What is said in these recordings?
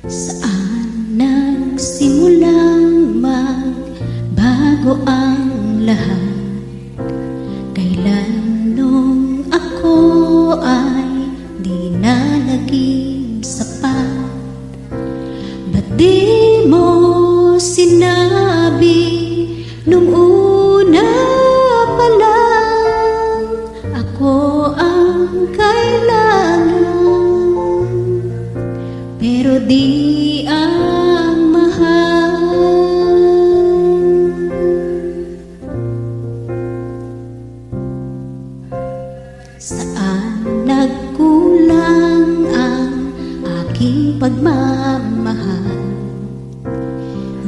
Saan nagsimulang magbago ang lahat? Kailan nung ako ay di na naging sapat? Ba't di mo sinabi nung una pa lang ako ang kailangan? Pero di ang mahal. Saan nagkulang ang aking pagmamahal?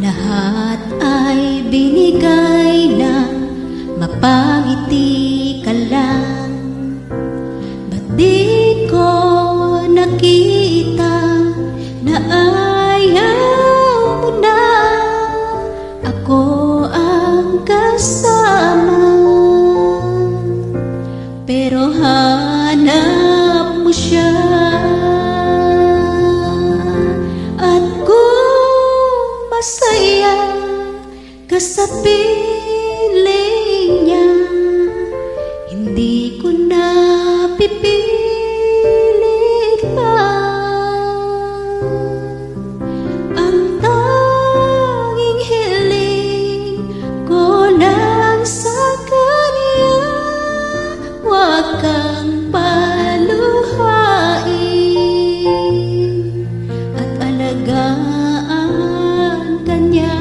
Lahat ay binigay ng mapangiti ka lang. Ba't di ko nakita na ayaw mo na ako ang kasama? Pero hanap mo siya, at kung masaya ka sa piling niya, hindi ko na pipilit pa. Ang tanging hiling ko lang sa kanya, huwag kang paluhain at alagaan ka niya.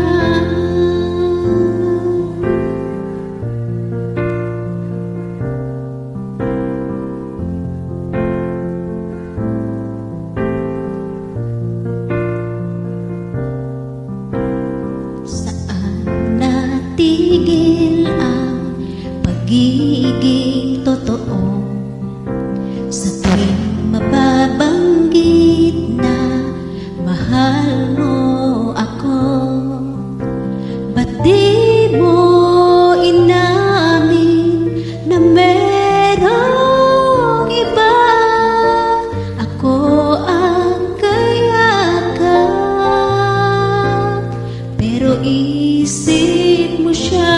Saan natigil ang pagiging totoo? Sa tuwing mababanggit na mahal mo ako, ba't di mo inamin na merong iba? Ako ang kayakap, pero isip mo siya.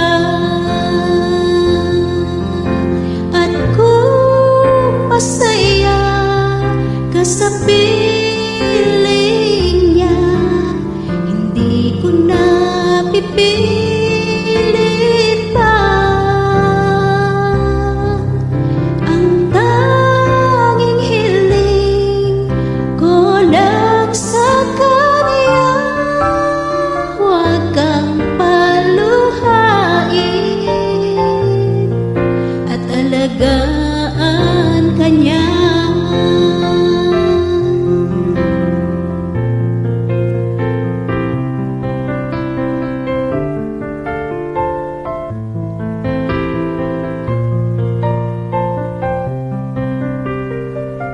At kung masaya ka sa piling niya, hindi ko na pipilit pa. Ang tanging hiling ko lang sa kanya, huwag kang paluhain at alagaan ka niya.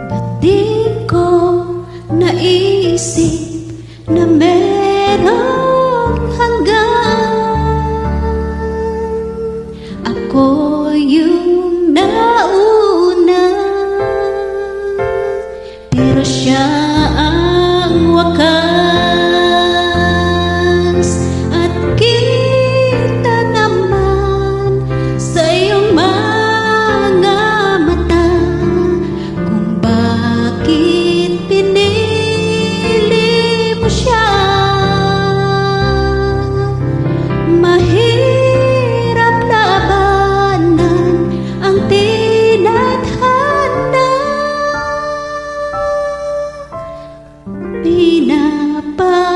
Ba't di ko naisip na merong hanggang? Ako yung nauna, pero siya ang wakas. At kita naman sa iyong mga mata kung bakit pinili mo siya. Mahirap labanan ang tinadhana, pinapa